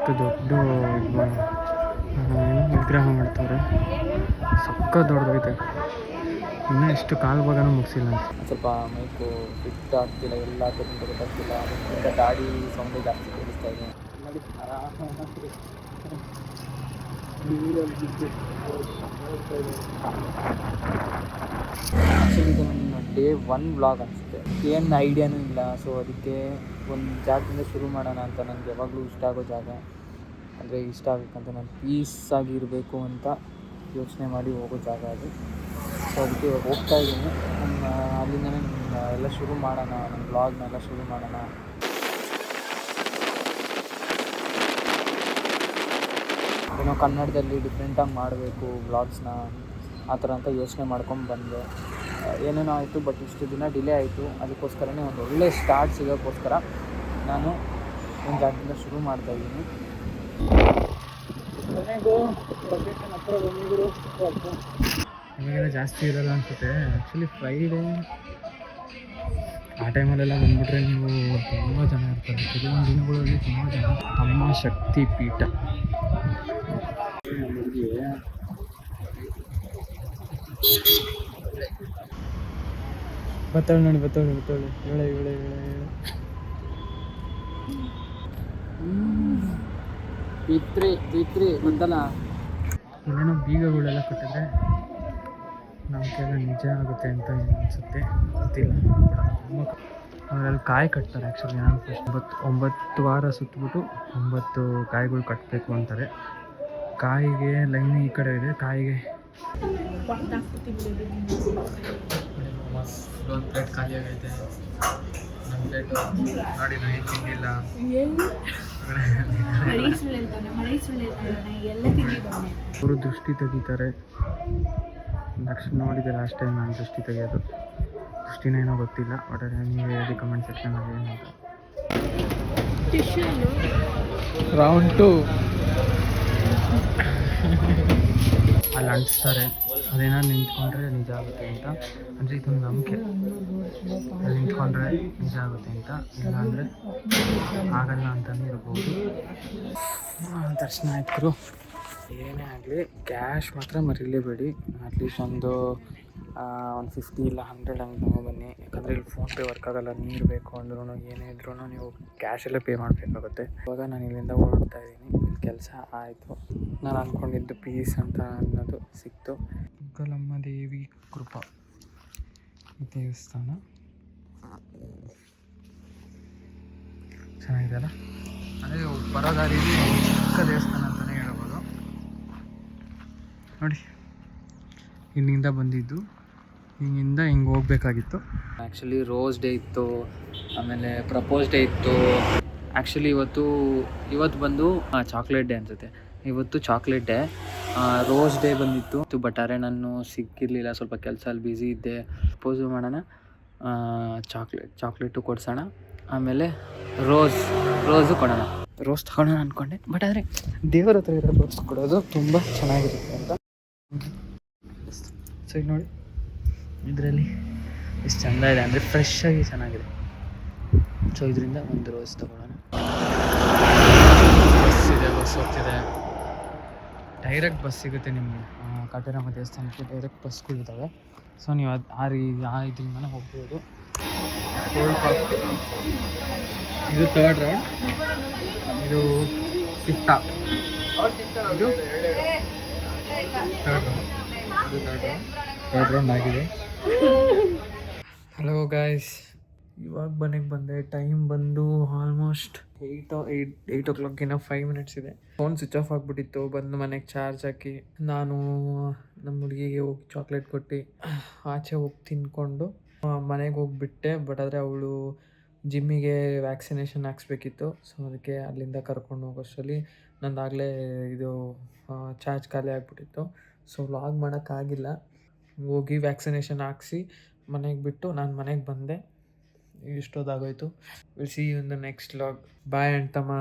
ಎಷ್ಟು ದೊಡ್ಡ ವಿಗ್ರಹ ಮಾಡ್ತಾರೆ, ಸಕ್ಕ ದೊಡ್ಡದೈತೆ. ಇನ್ನೂ ಎಷ್ಟು ಕಾಲು ಭಾಗನೂ ಮುಗಿಸಿಲ್ಲ. ಸ್ವಲ್ಪ ಮೈಕು ಫಿಟ್ ಆಗ್ತಿಲ್ಲ, ಎಲ್ಲ ಕಡೆಯಿಂದ ಗೊತ್ತಾಗ್ತಿಲ್ಲ. ಅದರಿಂದ ಗಾಡಿ ಸೌಂಡೇ ಜಾಸ್ತಿ ಕೇಳಿಸ್ತಾ ಇದೆ. ನೋಡಿ ಆರಾಮಾಗಿ ಆ್ಯಕ್ಚುಲಿ ಇದು ನನ್ನ ಡೇ 1 ವ್ಲಾಗ್ ಅನಿಸುತ್ತೆ. ಏನು ಐಡಿಯಾನೂ ಇಲ್ಲ. ಸೊ ಅದಕ್ಕೆ ಒಂದು ಜಾಗದಿಂದ ಶುರು ಮಾಡೋಣ ಅಂತ. ನನಗೆ ಯಾವಾಗಲೂ ಇಷ್ಟ ಆಗೋ ಜಾಗ ಅಂದರೆ ಇಷ್ಟ ಆಗಬೇಕಂತ, ನಾನು ಪೀಸಾಗಿ ಇರಬೇಕು ಅಂತ ಯೋಚನೆ ಮಾಡಿ ಹೋಗೋ ಜಾಗ ಅದು. ಸೊ ಅದಕ್ಕೆ ಇವಾಗ ಹೋಗ್ತಾ ಇದ್ದೀನಿ. ಅಲ್ಲಿಂದನೇ ಎಲ್ಲ ಶುರು ಮಾಡೋಣ, ನನ್ನ ವ್ಲಾಗ್ನೆಲ್ಲ ಶುರು ಮಾಡೋಣ. ಏನೋ ಕನ್ನಡದಲ್ಲಿ ಡಿಫ್ರೆಂಟಾಗಿ ಮಾಡಬೇಕು ವ್ಲಾಗ್ಸ್ನ, ಆ ಥರ ಅಂತ ಯೋಚನೆ ಮಾಡ್ಕೊಂಡು ಬಂದೆ. ಏನೇನೋ ಆಯಿತು, ಬಟ್ ಇಷ್ಟು ದಿನ ಡಿಲೇ ಆಯಿತು. ಅದಕ್ಕೋಸ್ಕರನೇ ಒಂದು ಒಳ್ಳೆ ಸ್ಟಾರ್ಟ್ ಸಿಗೋಕ್ಕೋಸ್ಕರ ನಾನು ಒಂದು ಜಾಗದಿಂದ ಶುರು ಮಾಡ್ತಾಯಿದ್ದೀನಿ. ಕೊನೆಗೂ ಲೊಕೇಶನ್ ಹತ್ರ ಬಂದಿದ್ರು. ಇವಾಗೆಲ್ಲ ಜಾಸ್ತಿ ಇರೋಲ್ಲ ಅನ್ಸುತ್ತೆ. ಆ್ಯಕ್ಚುಲಿ ಫ್ರೈಡೇ ಆ ಟೈಮಲ್ಲೆಲ್ಲ ಬಂದುಬಿಟ್ರೆ ನೀವು ತುಂಬ ಜನ ಇರ್ತಾರೆ. ಕೆಲವೊಂದು ದಿನಗಳಲ್ಲಿ ತುಂಬ ಜನ. ಅಮ್ಮ ಶಕ್ತಿ ಪೀಠ ಬತ್ತಾಳೆ ನೋಡಿ, ಬತ್ತಾಳೆ ಹೇಳೆ ಪಿತ್ರಿ ಬಂದಲ್ಲ. ಇಲ್ಲೇನೋ ಬೀಗಗಳೆಲ್ಲ ಕಟ್ಟಿದ್ರೆ ನಮಗೆಲ್ಲ ನಿಜ ಆಗುತ್ತೆ ಅಂತ ಅನಿಸುತ್ತೆ, ಗೊತ್ತಿಲ್ಲ. ಅವರಲ್ಲಿ ಕಾಯಿ ಕಟ್ತಾರೆ. ಆ್ಯಕ್ಚುಲಿ ನಾನು ಫಸ್ಟ್ 9 ವಾರ ಸುತ್ತಬಿಟ್ಟು 9 ಕಾಯಿಗಳು ಕಟ್ಟಬೇಕು ಅಂತಾರೆ. ಕಾಯಿಗೆ ಲೈನ್ ಈ ಕಡೆ ಇದೆ. ಕಾಯಿಗೆ ಒಂದು ಪ್ಲೇಟ್ ಖಾಲಿ ಆಗೈತೆ. ನನ್ನ ಪ್ಲೇಟು ನೋಡಿ, ನಾನು ತಿಂದಿಲ್ಲ. ಅವರು ದೃಷ್ಟಿ ತೆಗಿತಾರೆ. ದಕ್ಷಿಣ ನೋಡಿದೆ ಲಾಸ್ಟ್ ಟೈಮ್ ನಾನು ದೃಷ್ಟಿ ತೆಗಿಯೋದು. ದೃಷ್ಟಿನ ಏನೋ ಗೊತ್ತಿಲ್ಲ, ಬಟ್ ನೀವು ಹೇಳಿ ಕಮೆಂಟ್ ಸೆಕ್ಷನಲ್ಲಿ ಏನಂತ. ರೌಂಡ್ 2 ಅಲ್ಲಿ ಅಂಟಿಸ್ತಾರೆ. ಅದೇನಾದ್ರು ನಿಂತ್ಕೊಂಡ್ರೆ ನಿಜ ಆಗುತ್ತೆ ಅಂತ, ಅಂದರೆ ಇದೊಂದು ನಂಬಿಕೆ. ಅಲ್ಲಿ ನಿಂತ್ಕೊಂಡ್ರೆ ನಿಜ ಆಗುತ್ತೆ ಅಂತ, ಇಲ್ಲಾಂದರೆ ಆಗಲ್ಲ ಅಂತಲೇ ಇರ್ಬೋದು. ದರ್ಶನ ಆಯ್ತು. ಏನೇ ಆಗಲಿ ಕ್ಯಾಶ್ ಮಾತ್ರ ಮರೀಲೇಬೇಡಿ. ಅಟ್ಲೀಸ್ಟ್ ಒಂದು 50 ಇಲ್ಲ 100 ಹಂಗೆ ತಗೋ ಬನ್ನಿ. ಯಾಕಂದರೆ ಇಲ್ಲಿ ಫೋನ್ಪೇ ವರ್ಕ್ ಆಗೋಲ್ಲ. ನೀರು ಬೇಕು ಅಂದ್ರೂ ಏನೇ ಇದ್ರೂ ನೀವು ಕ್ಯಾಶಲ್ಲೇ ಪೇ ಮಾಡಬೇಕಾಗುತ್ತೆ. ಇವಾಗ ನಾನು ಇಲ್ಲಿಂದ ಹೊರಡ್ತಾ ಇದ್ದೀನಿ. ಇಲ್ಲಿ ಕೆಲಸ ಆಯಿತು. ನಾನು ಅಂದ್ಕೊಂಡಿದ್ದು ಪೀಸ್ ಅಂತ ಅನ್ನೋದು ಸಿಕ್ತು. ಗಲಮ್ಮ ದೇವಿ ಕೃಪಾ ದೇವಸ್ಥಾನ ಚೆನ್ನಾಗಿದೆ ಅಲ್ಲ. ಅದೇ ಬರೋ ದಾರಿಲಿ ಚಿಕ್ಕ ದೇವಸ್ಥಾನ ಅಂತಲೇ ಹೇಳ್ಬೋದು. ನೋಡಿ, ಇಲ್ಲಿಂದ ಬಂದಿದ್ದು, ಹಿಂಗಿಂದ ಹಿಂಗೆ ಹೋಗ್ಬೇಕಾಗಿತ್ತು. ಆ್ಯಕ್ಚುಲಿ ರೋಸ್ ಡೇ ಇತ್ತು, ಆಮೇಲೆ ಪ್ರಪೋಸ್ ಡೇ ಇತ್ತು. ಆ್ಯಕ್ಚುಲಿ ಇವತ್ತು ಬಂದು ಚಾಕ್ಲೇಟ್ ಡೇ ಅನಿಸುತ್ತೆ. ಇವತ್ತು ಚಾಕ್ಲೇಟ್ ಡೇ. ರೋಸ್ ಡೇ ಬಂದಿತ್ತು, ಬಟ್ ಅರೆ ನಾನು ಸಿಕ್ಕಿರಲಿಲ್ಲ. ಸ್ವಲ್ಪ ಕೆಲಸದಲ್ಲಿ ಬ್ಯುಸಿ ಇದ್ದೆ. ಪ್ರಪೋಸು ಮಾಡೋಣ, ಚಾಕ್ಲೇಟು ಕೊಡ್ಸೋಣ, ಆಮೇಲೆ ರೋಸು ಕೊಡೋಣ. ರೋಸ್ ತಗೊಳ್ಳೋಣ ಅಂದ್ಕೊಂಡೆ, ಬಟ್ ಆದರೆ ದೇವರ ಹತ್ರ ಇರೋ ರೋಸ್ ಕೊಡೋದು ತುಂಬ ಚೆನ್ನಾಗಿರುತ್ತೆ ಅಂತ. ಸೊ ಈಗ ನೋಡಿ, ಇದರಲ್ಲಿ ಎಷ್ಟು ಚೆಂದ ಇದೆ ಅಂದರೆ ಫ್ರೆಶ್ ಆಗಿ ಚೆನ್ನಾಗಿದೆ. ಸೊ ಇದರಿಂದ ಒಂದು ರೋಸ್ ತಗೊಳ್ಳೋಣ. ಬಸ್ ಹೋಗ್ತಿದೆ. ಡೈರೆಕ್ಟ್ ಬಸ್ ಸಿಗುತ್ತೆ ನಿಮಗೆ. ಕಾಟೇರಮ್ಮ ದೇವಸ್ಥಾನಕ್ಕೆ ಡೈರೆಕ್ಟ್ ಬಸ್ಗಳಿದ್ದಾವೆ. ಸೊ ನೀವು ಆ ಇದರಿಂದನೇ ಹೋಗ್ಬೋದು. ಇದು 3rd ರೌಂಡ್, ಇದು 5th. ಇದು 3rd ರೌಂಡ್ ಆಗಿದೆ. ಹಲೋ ಗಾಯ್ಸ್, ಇವಾಗ ಮನೆಗೆ ಬಂದೆ. ಟೈಮ್ ಬಂದು ಆಲ್ಮೋಸ್ಟ್ 8 o'clock. 5 minutes ಇದೆ. ಫೋನ್ ಸ್ವಿಚ್ ಆಫ್ ಆಗಿಬಿಟ್ಟಿತ್ತು. ಬಂದು ಮನೆಗೆ ಚಾರ್ಜ್ ಹಾಕಿ ನಾನು ನಮ್ಮ ಹುಡುಗಿಗೆ ಹೋಗಿ ಚಾಕ್ಲೇಟ್ ಕೊಟ್ಟು ಆಚೆ ಹೋಗಿ ತಿಂದ್ಕೊಂಡು ಮನೆಗೆ ಹೋಗಿಬಿಟ್ಟೆ. ಬಟ್ ಆದರೆ ಅವಳು ಜಿಮ್ಮಿಗೆ ವ್ಯಾಕ್ಸಿನೇಷನ್ ಹಾಕ್ಸ್ಬೇಕಿತ್ತು. ಸೊ ಅದಕ್ಕೆ ಅಲ್ಲಿಂದ ಕರ್ಕೊಂಡು ಹೋಗೋಷ್ಟರಲ್ಲಿ ನಂದಾಗಲೇ ಇದು ಚಾರ್ಜ್ ಖಾಲಿ ಆಗಿಬಿಟ್ಟಿತ್ತು. ಸೊ ವ್ಲಾಗ್ ಮಾಡೋಕ್ಕಾಗಿಲ್ಲ. ಹೋಗಿ ವ್ಯಾಕ್ಸಿನೇಷನ್ ಹಾಕ್ಸಿ ಮನೆಗೆ ಬಿಟ್ಟು ನಾನು ಮನೆಗೆ ಬಂದೆ. ಇಷ್ಟೊತ್ತಾಗೋಯ್ತು. Will see you in the next vlog. Bye ಅಣ್ಣ ತಮ್ಮ.